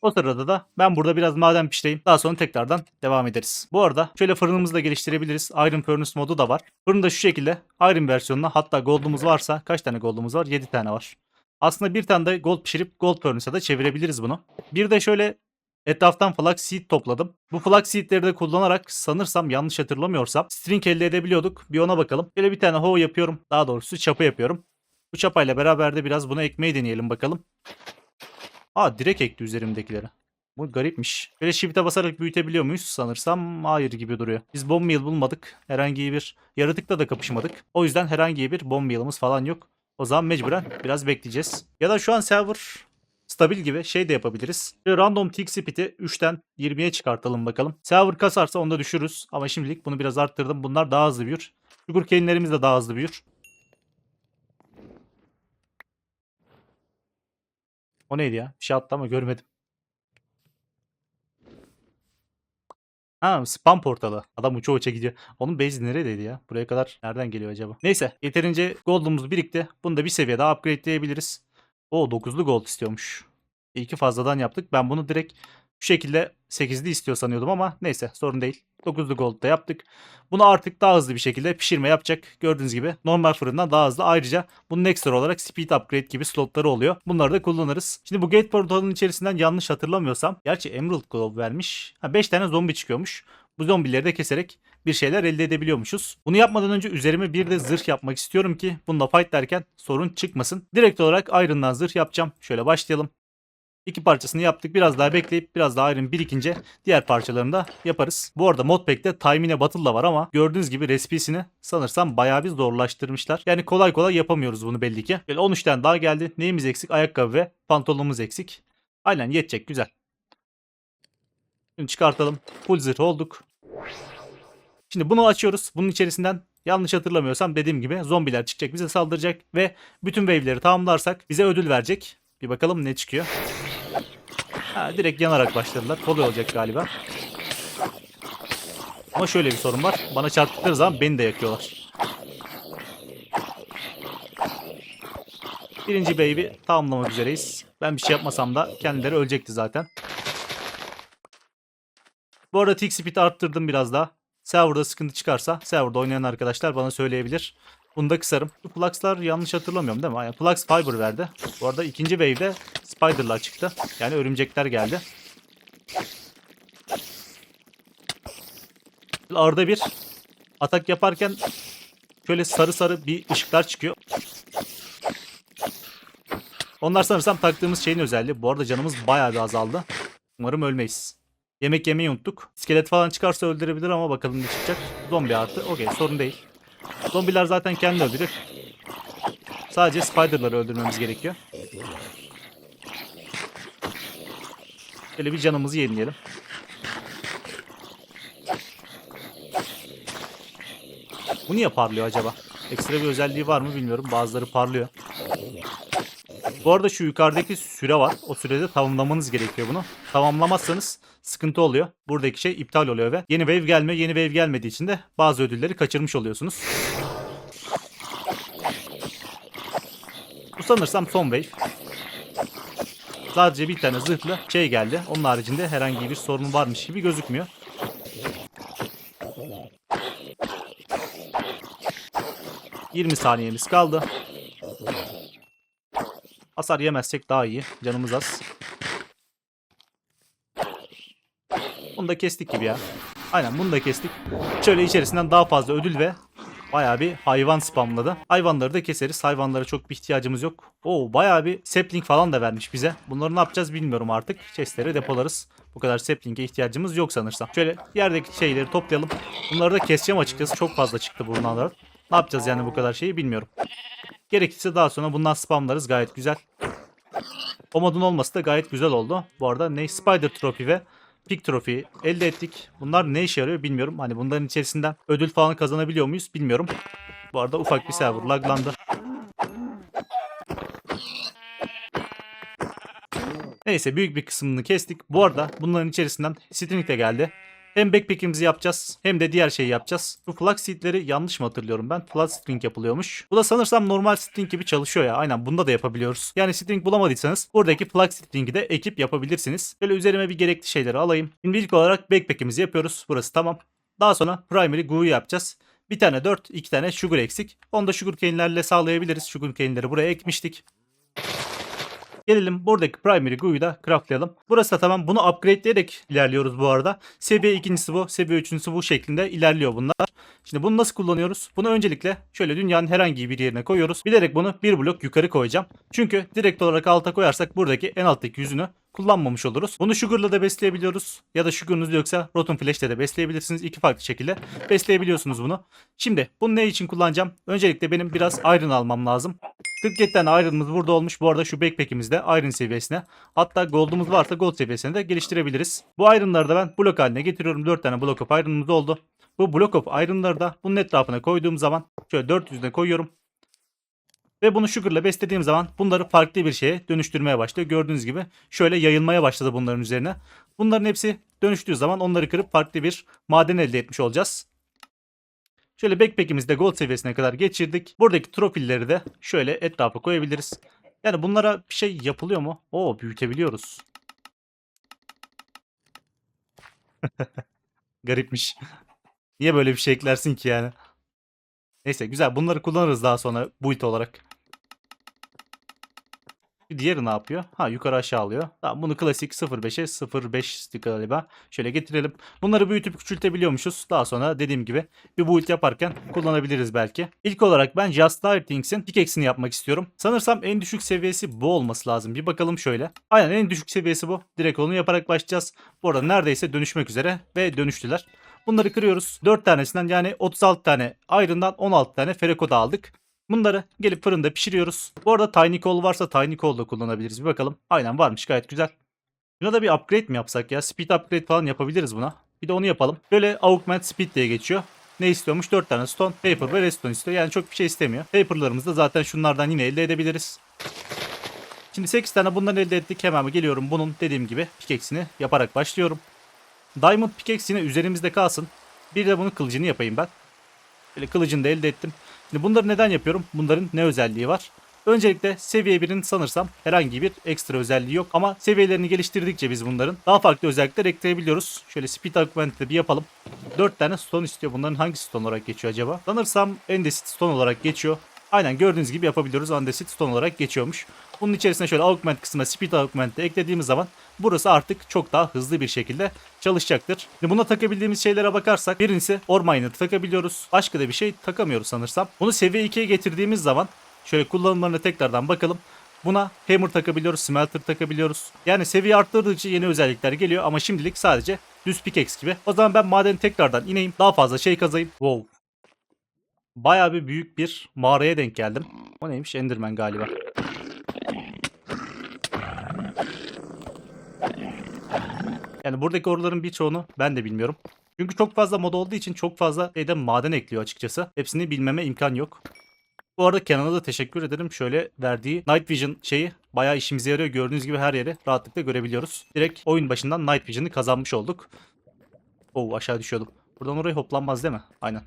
O sırada da ben burada biraz maden pişireyim. Daha sonra tekrardan devam ederiz. Bu arada şöyle fırınımızı da geliştirebiliriz. Iron Furnace modu da var. Fırında şu şekilde Iron versiyonuna, hatta gold'umuz varsa, kaç tane gold'umuz var? 7 tane var. Aslında bir tane de gold pişirip gold furnace'a da çevirebiliriz bunu. Bir de şöyle etraftan flax seed topladım. Bu flax seedleri de kullanarak sanırsam, yanlış hatırlamıyorsam, string elde edebiliyorduk. Bir ona bakalım. Böyle bir tane hoe yapıyorum. Daha doğrusu çapa yapıyorum. Bu çapayla beraber de biraz bunu ekmeği deneyelim bakalım. Aa, direkt ekti üzerimdekileri. Bu garipmiş. Böyle shift'e basarak büyütebiliyor muyuz? Sanırsam hayır gibi duruyor. Biz bomb meal bulmadık. Herhangi bir yaratıkla da kapışmadık. O yüzden herhangi bir bomb meal'ımız falan yok. O zaman mecburen biraz bekleyeceğiz. Ya da şu an server stabil gibi şey de yapabiliriz. Böyle random tick speed'i 3'ten 20'ye çıkartalım bakalım. Server kasarsa onu da düşürürüz. Ama şimdilik bunu biraz arttırdım. Bunlar daha hızlı büyür. Sugarcane'lerimiz de daha hızlı büyür. O neydi ya? Bir şey attı ama görmedim. Ha, spam portalı. Adam uça uça gidiyor. Onun base neredeydi ya? Buraya kadar nereden geliyor acaba? Neyse, yeterince gold'umuz birikti. Bunu da bir seviye daha upgrade'leyebiliriz. O 9'lu gold istiyormuş. İyi ki fazladan yaptık. Ben bunu direkt şu şekilde 8'li istiyor sanıyordum ama neyse, sorun değil. 9'lu gold da yaptık. Bunu artık daha hızlı bir şekilde pişirme yapacak. Gördüğünüz gibi normal fırından daha hızlı. Ayrıca bunun ekstra olarak speed upgrade gibi slotları oluyor. Bunları da kullanırız. Şimdi bu gate portalının içerisinden, yanlış hatırlamıyorsam, gerçi Emerald Globe vermiş. 5 tane zombi çıkıyormuş. Bu zombileri de keserek bir şeyler elde edebiliyormuşuz. Bunu yapmadan önce üzerime bir de zırh yapmak istiyorum ki bununla fight derken sorun çıkmasın. Direkt olarak Iron'dan zırh yapacağım. Şöyle başlayalım. 2 parçasını yaptık. Biraz daha bekleyip biraz daha iron birikince diğer parçalarını da yaparız. Bu arada modpack'te Timine Battle da var ama gördüğünüz gibi recipe'sini sanırsam bayağı bir zorlaştırmışlar. Yani kolay kolay yapamıyoruz bunu belli ki. Böyle 13 tane daha geldi. Neyimiz eksik? Ayakkabı ve pantolonumuz eksik. Aynen, yetecek, güzel. Şimdi çıkartalım. Full zırh olduk. Şimdi bunu açıyoruz. Bunun içerisinden, yanlış hatırlamıyorsam dediğim gibi, zombiler çıkacak, bize saldıracak ve bütün wave'leri tamamlarsak bize ödül verecek. Bir bakalım ne çıkıyor. Ha, direkt yanarak başladılar. Kolay olacak galiba. Ama şöyle bir sorun var. Bana çarptıkları zaman beni de yakıyorlar. Birinci wave'i tamamlamak üzereyiz. Ben bir şey yapmasam da kendileri ölecekti zaten. Bu arada tick speed arttırdım biraz daha. Server'da sıkıntı çıkarsa, server'da oynayan arkadaşlar bana söyleyebilir. Bunu da kısarım. Bu Plux'lar, yanlış hatırlamıyorum değil mi? Yani Plux Fiber verdi. Bu arada ikinci wave'de Spider'lar çıktı. Yani örümcekler geldi. Arada bir atak yaparken şöyle sarı sarı bir ışıklar çıkıyor. Onlar sanırsam taktığımız şeyin özelliği. Bu arada canımız bayağı bir azaldı. Umarım ölmeyiz. Yemek yemeyi unuttuk. İskelet falan çıkarsa öldürebilir ama bakalım ne çıkacak. Zombi artı. Okey, sorun değil. Zombiler zaten kendini öldürür. Sadece Spider'ları öldürmemiz gerekiyor. Şöyle bir canımızı yenileyelim. Bu niye parlıyor acaba? Ekstra bir özelliği var mı bilmiyorum. Bazıları parlıyor. Bu arada şu yukarıdaki süre var. O sürede tamamlamanız gerekiyor bunu. Tamamlamazsanız sıkıntı oluyor. Buradaki şey iptal oluyor ve yeni wave gelmiyor. Yeni wave gelmediği için de bazı ödülleri kaçırmış oluyorsunuz. Bu sanırsam son wave. Sadece bir tane zırhlı şey geldi. Onun haricinde herhangi bir sorun varmış gibi gözükmüyor. ...20 saniyemiz kaldı. Hasar yemezsek daha iyi. Canımız az. Bunu da kestik gibi ya. Aynen bunu da kestik. Şöyle içerisinden daha fazla ödül ve bayağı bir hayvan spamladı. Hayvanları da keseriz. Hayvanlara çok bir ihtiyacımız yok. Oo, bayağı bir sapling falan da vermiş bize. Bunları ne yapacağız bilmiyorum artık. Chest'lere depolarız. Bu kadar sapling'e ihtiyacımız yok sanırsam. Şöyle yerdeki şeyleri toplayalım. Bunları da keseceğim açıkçası. Çok fazla çıktı bunlar. Ne yapacağız yani bu kadar şeyi bilmiyorum. Gerekirse daha sonra bundan spamlarız. Gayet güzel. O modun olması da gayet güzel oldu. Bu arada ne Spider Trophy ve Pig Trophy elde ettik. Bunlar ne işe yarıyor bilmiyorum. Hani bunların içerisinden ödül falan kazanabiliyor muyuz bilmiyorum. Bu arada ufak bir server laglandı. Neyse büyük bir kısmını kestik. Bu arada bunların içerisinden string de geldi. Hem backpack'imizi yapacağız hem de diğer şeyi yapacağız. Bu flag seed'leri yanlış mı hatırlıyorum ben? Flag string yapılıyormuş. Bu da sanırsam normal string gibi çalışıyor ya. Aynen bunda da yapabiliyoruz. Yani string bulamadıysanız buradaki flag string'i de ekip yapabilirsiniz. Böyle üzerime bir gerekli şeyleri alayım. Şimdi ilk olarak backpack'imizi yapıyoruz. Burası tamam. Daha sonra primary glue'yu yapacağız. Bir tane 4, 2 tane sugar eksik. Onu da sugarcane'lerle sağlayabiliriz. Sugarcane'leri buraya ekmiştik. Gelelim buradaki primary glue'yu da craftlayalım. Burası da tamam. Bunu upgradeleyerek ilerliyoruz bu arada. Seviye ikincisi bu. Seviye üçüncüsü bu şeklinde ilerliyor bunlar. Şimdi bunu nasıl kullanıyoruz? Bunu öncelikle şöyle dünyanın herhangi bir yerine koyuyoruz. Bilerek bunu bir blok yukarı koyacağım. Çünkü direkt olarak alta koyarsak buradaki en alttaki yüzünü kullanmamış oluruz. Bunu sugar'la da besleyebiliyoruz. Ya da sugar'ınız yoksa rotten flash'le de besleyebilirsiniz. İki farklı şekilde besleyebiliyorsunuz bunu. Şimdi bunu ne için kullanacağım? Öncelikle benim biraz iron almam lazım. 47 tane iron'ımız burada olmuş. Bu arada şu backpack'imiz de iron seviyesine. Hatta gold'umuz varsa gold seviyesine de geliştirebiliriz. Bu iron'ları da ben blok haline getiriyorum. 4 tane block of iron'ımız oldu. Bu block of iron'ları da bunun etrafına koyduğum zaman şöyle 400'üne koyuyorum. Ve bunu sugar'la beslediğim zaman bunları farklı bir şeye dönüştürmeye başlıyor. Gördüğünüz gibi şöyle yayılmaya başladı bunların üzerine. Bunların hepsi dönüştüğü zaman onları kırıp farklı bir maden elde etmiş olacağız. Şöyle backpack'imizi de gold seviyesine kadar geçirdik. Buradaki trophy'leri de şöyle etrafa koyabiliriz. Yani bunlara bir şey yapılıyor mu? Oo, büyütebiliyoruz. Garipmiş. Niye böyle bir şey eklersin ki yani? Neyse güzel. Bunları kullanırız daha sonra build olarak. Bir diğeri ne yapıyor? Ha, yukarı aşağı alıyor. Tamam, bunu klasik 0.5'e 0.5 galiba. Şöyle getirelim. Bunları büyütüp küçültebiliyormuşuz. Daha sonra dediğim gibi bir build yaparken kullanabiliriz belki. İlk olarak ben Just Dire Things'in pickaxe'ini yapmak istiyorum. Sanırsam en düşük seviyesi bu olması lazım. Bir bakalım şöyle. Aynen en düşük seviyesi bu. Direkt onu yaparak başlayacağız. Bu arada neredeyse dönüşmek üzere ve dönüştüler. Bunları kırıyoruz. 4 tanesinden yani 36 tane Iron'dan 16 tane Ferroco'da aldık. Bunları gelip fırında pişiriyoruz. Bu arada Tiny Coal varsa Tiny Coal da kullanabiliriz. Bir bakalım. Aynen varmış, gayet güzel. Buna da bir upgrade mi yapsak ya? Speed upgrade falan yapabiliriz buna. Bir de onu yapalım. Böyle Augment Speed diye geçiyor. Ne istiyormuş? 4 tane stone, paper ve redstone istiyor. Yani çok bir şey istemiyor. Paper'larımızı da zaten şunlardan yine elde edebiliriz. Şimdi 8 tane bundan elde ettik. Hemen geliyorum bunun dediğim gibi pickaxe'ini yaparak başlıyorum. Diamond pickaxe yine üzerimizde kalsın. Bir de bunun kılıcını yapayım ben. Böyle kılıcını da elde ettim. Şimdi bunları neden yapıyorum? Bunların ne özelliği var? Öncelikle seviye 1'in sanırsam herhangi bir ekstra özelliği yok. Ama seviyelerini geliştirdikçe biz bunların daha farklı özellikler ekleyebiliyoruz. Şöyle speed augment'ı bir yapalım. 4 tane stone istiyor. Bunların hangi stone olarak geçiyor acaba? Sanırsam andesite stone olarak geçiyor. Aynen gördüğünüz gibi yapabiliyoruz. Andesite stone olarak geçiyormuş. Bunun içerisine şöyle augment kısmına speed augment'ı eklediğimiz zaman burası artık çok daha hızlı bir şekilde çalışacaktır. Şimdi buna takabildiğimiz şeylere bakarsak birincisi ore miner'ı takabiliyoruz. Başka da bir şey takamıyoruz sanırsam. Bunu seviye 2'ye getirdiğimiz zaman şöyle kullanımlarına tekrardan bakalım. Buna hammer takabiliyoruz, smelter takabiliyoruz. Yani seviye arttırdıkça yeni özellikler geliyor ama şimdilik sadece düz pickaxe gibi. O zaman ben madeni tekrardan ineyim. Daha fazla şey kazayım. Wow. Bayağı bir büyük bir mağaraya denk geldim. O neymiş? Enderman galiba. Yani buradaki oraların birçoğunu ben de bilmiyorum. Çünkü çok fazla mod olduğu için çok fazla maden ekliyor açıkçası. Hepsini bilmeme imkan yok. Bu arada Kenan'a da teşekkür ederim. Şöyle verdiği Night Vision şeyi bayağı işimize yarıyor. Gördüğünüz gibi her yeri rahatlıkla görebiliyoruz. Direkt oyun başından Night Vision'ı kazanmış olduk. Oo, aşağı düşüyordum. Buradan oraya hoplanmaz değil mi? Aynen.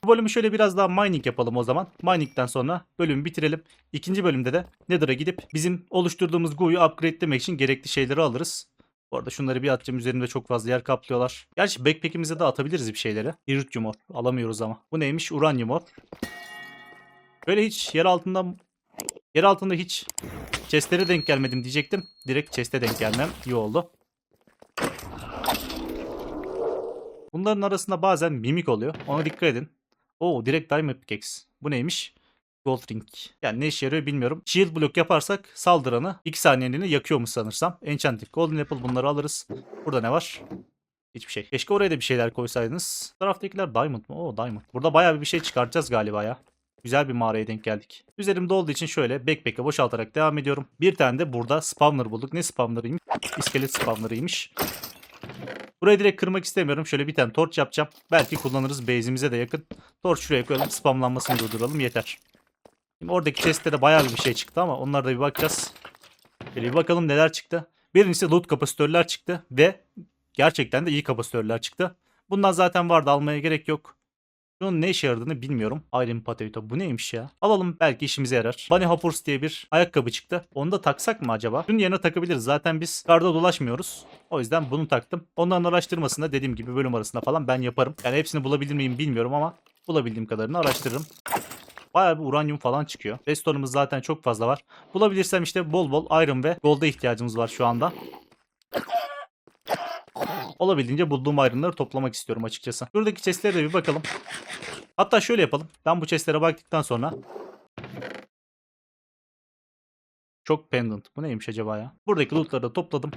Bu bölümü şöyle biraz daha mining yapalım o zaman. Mining'den sonra bölümü bitirelim. İkinci bölümde de Nether'a gidip bizim oluşturduğumuz GUI'yu upgrade'lemek için gerekli şeyleri alırız. Bu arada şunları bir atacağım. Üzerimde çok fazla yer kaplıyorlar. Gerçi backpack'imize de atabiliriz bir şeyleri. Iridium ore. Alamıyoruz ama. Bu neymiş? Uranyum ore. Böyle hiç yer altında hiç chest'lere denk gelmedim diyecektim. Direkt chest'e denk gelmem iyi oldu. Bunların arasında bazen mimik oluyor. Ona dikkat edin. Oo, direkt diamond pickaxe. Bu neymiş? Gold ring. Yani ne işe yarıyor bilmiyorum. Shield block yaparsak saldıranı 2 saniyeliğine yakıyormuş sanırsam. Enchanted golden apple, bunları alırız. Burada ne var? Hiçbir şey. Keşke oraya da bir şeyler koysaydınız. Bu taraftakiler diamond mı? Oo, diamond. Burada bayağı bir şey çıkartacağız galiba ya. Güzel bir mağaraya denk geldik. Üzerimde olduğu için şöyle backpack'e boşaltarak devam ediyorum. Bir tane de burada spawner bulduk. Ne spawner'ıymış? İskelet spawner'ıymış. Burayı direkt kırmak istemiyorum. Şöyle bir tane torch yapacağım. Belki kullanırız. Base'imize de yakın. Torch şuraya koyalım. Spamlanmasını durduralım. Yeter. Şimdi oradaki chest'te de bayağı bir şey çıktı ama onlara da bir bakacağız. Şöyle bir bakalım neler çıktı. Birincisi loot kapasitörler çıktı ve gerçekten de iyi kapasitörler çıktı. Bundan zaten vardı, almaya gerek yok. Bunun ne işe yaradığını bilmiyorum. Iron Potato. Bu neymiş ya? Alalım, belki işimize yarar. Bunny Hoppers diye bir ayakkabı çıktı. Onu da taksak mı acaba? Bunun yerine takabiliriz. Zaten biz karda dolaşmıyoruz. O yüzden bunu taktım. Onların araştırmasını da dediğim gibi bölüm arasında falan ben yaparım. Yani hepsini bulabilir miyim bilmiyorum ama bulabildiğim kadarını araştırırım. Bayağı bir uranyum falan çıkıyor. Redstone'umuz zaten çok fazla var. Bulabilirsem işte bol bol iron ve gold'a ihtiyacımız var şu anda. Olabildiğince bulduğum iron'ları toplamak istiyorum açıkçası. Buradaki chestlere de bir bakalım. Hatta şöyle yapalım. Ben bu chestlere baktıktan sonra çok pendant. Bu neymiş acaba ya? Buradaki lootları da topladım.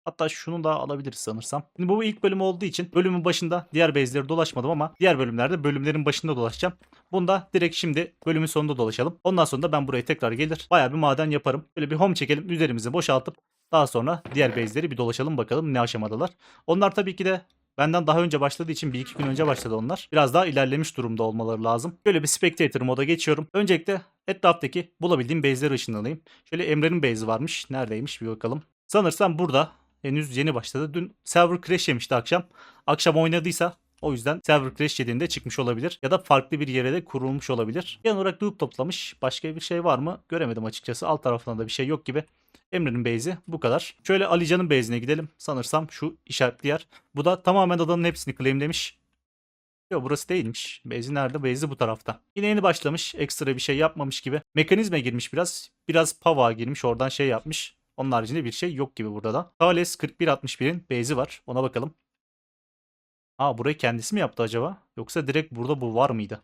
Hatta şunu da alabiliriz sanırsam. Şimdi bu ilk bölüm olduğu için bölümün başında diğer base'leri dolaşmadım ama diğer bölümlerde bölümlerin başında dolaşacağım. Bunda direkt şimdi bölümün sonunda dolaşalım. Ondan sonra da ben buraya tekrar gelir. Bayağı bir maden yaparım. Böyle bir home çekelim. Üzerimizi boşaltıp daha sonra diğer base'leri bir dolaşalım bakalım ne aşamadalar. Onlar tabii ki de benden daha önce başladığı için bir iki gün önce başladı onlar. Biraz daha ilerlemiş durumda olmaları lazım. Böyle bir spectator moda geçiyorum. Öncelikle etraftaki bulabildiğim base'leri ışınlanayım. Şöyle Emre'nin base'i varmış. Neredeymiş bir bakalım. Sanırsam burada. Henüz yeni başladı. Dün server crash yemişti akşam. Akşam oynadıysa o yüzden server crash yediğinde çıkmış olabilir. Ya da farklı bir yere de kurulmuş olabilir. Genel olarak loot toplamış. Başka bir şey var mı? Göremedim açıkçası. Alt tarafında da bir şey yok gibi. Emre'nin base'i bu kadar. Şöyle Alican'ın base'ine gidelim. Sanırsam şu işaretli yer. Bu da tamamen adanın hepsini claimlemiş. Yok, burası değilmiş. Base'i nerede? Base'i bu tarafta. Yine yeni başlamış. Ekstra bir şey yapmamış gibi. Mekanizme girmiş biraz. Biraz Pava'ya girmiş. Oradan şey yapmış. Onun haricinde bir şey yok gibi burada da. Thales 4161'in base'i var. Ona bakalım. Aa, burayı kendisi mi yaptı acaba? Yoksa direkt burada bu var mıydı?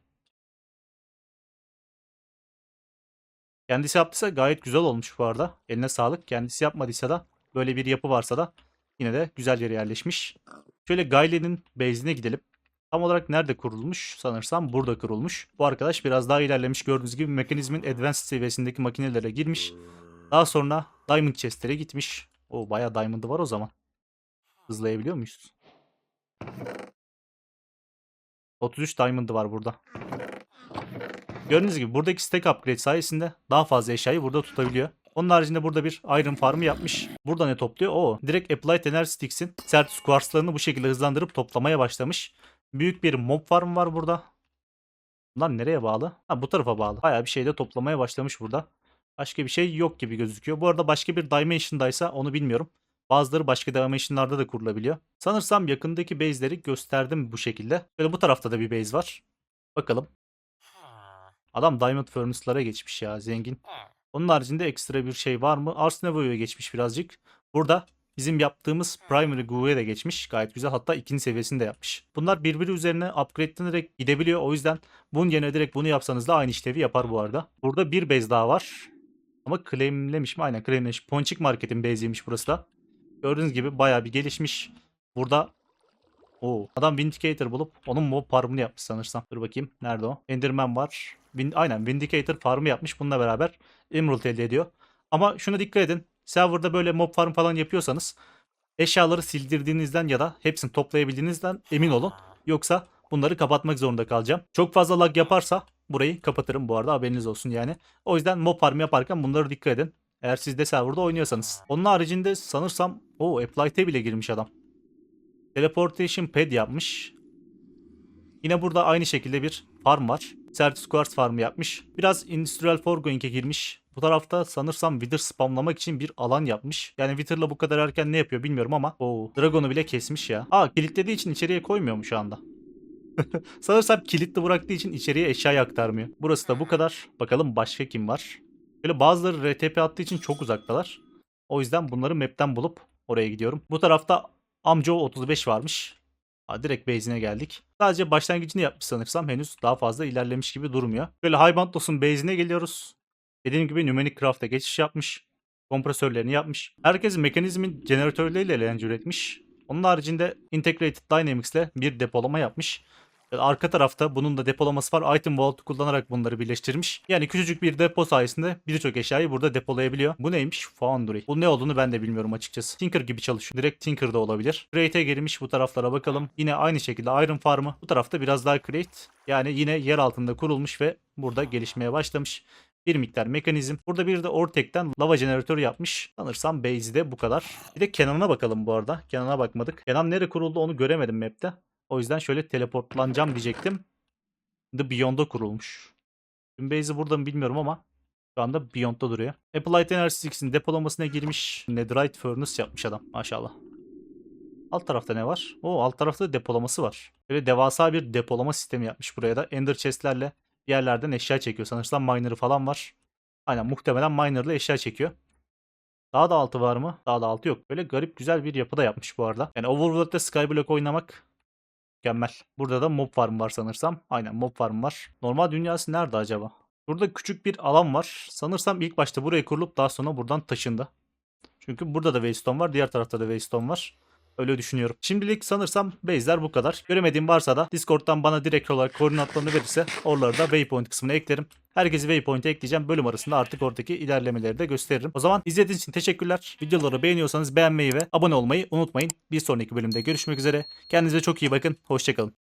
Kendisi yaptıysa gayet güzel olmuş bu arada. Eline sağlık. Kendisi yapmadıysa da böyle bir yapı varsa da yine de güzel yere yerleşmiş. Şöyle Gaile'nin base'ine gidelim. Tam olarak nerede kurulmuş? Sanırsam burada kurulmuş. Bu arkadaş biraz daha ilerlemiş. Gördüğünüz gibi mekanizmin advanced seviyesindeki makinelere girmiş. Daha sonra Diamond Chest'lere gitmiş. O bayağı Diamond'ı var o zaman. Hızlayabiliyor muyuz? 33 Diamond'ı var burada. Gördüğünüz gibi buradaki stack upgrade sayesinde daha fazla eşyayı burada tutabiliyor. Onun haricinde burada bir iron farmı yapmış. Burada ne topluyor? Oo, direkt Applied Energy Sticks'in Certus Quartz'larını bu şekilde hızlandırıp toplamaya başlamış. Büyük bir mob farm var burada. Bunlar nereye bağlı? Ha, bu tarafa bağlı. Bayağı bir şey de toplamaya başlamış burada. Başka bir şey yok gibi gözüküyor. Bu arada başka bir dimension'daysa onu bilmiyorum. Bazıları başka dimension'larda da kurulabiliyor. Sanırsam yakındaki base'leri gösterdim bu şekilde. Böyle bu tarafta da bir base var. Bakalım. Adam Diamond Furnace'lara geçmiş ya, zengin. Onun haricinde ekstra bir şey var mı? Ars Nevo'ya geçmiş birazcık. Burada bizim yaptığımız Primary GUI'ye de geçmiş. Gayet güzel. Hatta ikinci seviyesini de yapmış. Bunlar birbiri üzerine upgrade'lenerek gidebiliyor. O yüzden bunun yerine direkt bunu yapsanız da aynı işlevi yapar bu arada. Burada bir base daha var. Ama claimlemiş mi? Aynen claimlemiş. Ponçik Market'in base'iymiş burası da. Gördüğünüz gibi bayağı bir gelişmiş. Burada adam Vindicator bulup onun mob farmını yapmış sanırsam. Dur bakayım. Nerede o? Enderman var. Aynen Vindicator farmı yapmış. Bununla beraber Emerald elde ediyor. Ama şuna dikkat edin. Server'da böyle mob farm falan yapıyorsanız eşyaları sildirdiğinizden ya da hepsini toplayabildiğinizden emin olun. Yoksa bunları kapatmak zorunda kalacağım. Çok fazla lag yaparsa burayı kapatırım bu arada, haberiniz olsun yani. O yüzden mob farm yaparken bunlara dikkat edin. Eğer siz de serverda oynuyorsanız. Onun haricinde sanırsam o Apply'te bile girmiş adam. Teleportation pad yapmış. Yine burada aynı şekilde bir farm var. Certus Quartz farmı yapmış. Biraz Industrial Foregoing'e girmiş. Bu tarafta sanırsam Wither spamlamak için bir alan yapmış. Yani Wither'la bu kadar erken ne yapıyor bilmiyorum ama. Oo, Dragon'u bile kesmiş ya. Aa, kilitlediği için içeriye koymuyor mu şu anda? Sanırsam kilitli bıraktığı için içeriye eşyayı aktarmıyor. Burası da bu kadar. Bakalım başka kim var? Böyle bazıları RTP attığı için çok uzaktalar. O yüzden bunları map'ten bulup oraya gidiyorum. Bu tarafta Amco 35 varmış. Direkt base'ine geldik. Sadece başlangıcını yapmış sanırsam. Henüz daha fazla ilerlemiş gibi durmuyor. Böyle Hybantos'un base'ine geliyoruz. Dediğim gibi Numenic Craft'a geçiş yapmış. Kompresörlerini yapmış. Herkes mekanizmin jeneratörleriyle LNG üretmiş. Onun haricinde Integrated Dynamics'le bir depolama yapmış. Arka tarafta bunun da depolaması var. Item Vault kullanarak bunları birleştirmiş. Yani küçücük bir depo sayesinde birçok eşyayı burada depolayabiliyor. Bu neymiş? Foundry. Bu ne olduğunu ben de bilmiyorum açıkçası. Tinker gibi çalışıyor. Direkt Tinker da olabilir. Crate'e girmiş, bu taraflara bakalım. Yine aynı şekilde Iron Farm'ı. Bu tarafta biraz daha Crate. Yani yine yer altında kurulmuş ve burada gelişmeye başlamış. Bir miktar mekanizm. Burada bir de Ortek'ten lava jeneratörü yapmış. Sanırsam base'de bu kadar. Bir de Kenan'a bakalım bu arada. Kenan'a bakmadık. Kenan nereye kuruldu onu göremedim map'te. O yüzden şöyle teleportlanacağım diyecektim. The Beyond'da kurulmuş. Tüm base'i burada mı bilmiyorum ama şu anda Beyond'da duruyor. Applied Energy 6'in depolamasına girmiş. Netherite Furnace yapmış adam maşallah. Alt tarafta ne var? Oo, alt tarafta da depolaması var. Böyle devasa bir depolama sistemi yapmış buraya da. Ender chest'lerle bir yerlerden eşya çekiyor. Sanırsam miner'ı falan var. Aynen, muhtemelen miner'la eşya çekiyor. Daha da altı var mı? Daha da altı yok. Böyle garip güzel bir yapıda yapmış bu arada. Yani Overworld'da Skyblock oynamak mükemmel. Burada da mob farm var sanırsam. Aynen, mob farm var. Normal dünyası nerede acaba? Burada küçük bir alan var. Sanırsam ilk başta buraya kurulup daha sonra buradan taşındı. Çünkü burada da Waystone var. Diğer tarafta da Waystone var. Öyle düşünüyorum. Şimdilik sanırsam base'ler bu kadar. Göremediğim varsa da Discord'dan bana direkt olarak koordinatlarını verirse oraları da waypoint kısmına eklerim. Herkesi waypoint'e ekleyeceğim. Bölüm arasında artık oradaki ilerlemeleri de gösteririm. O zaman izlediğiniz için teşekkürler. Videoları beğeniyorsanız beğenmeyi ve abone olmayı unutmayın. Bir sonraki bölümde görüşmek üzere. Kendinize çok iyi bakın. Hoşçakalın.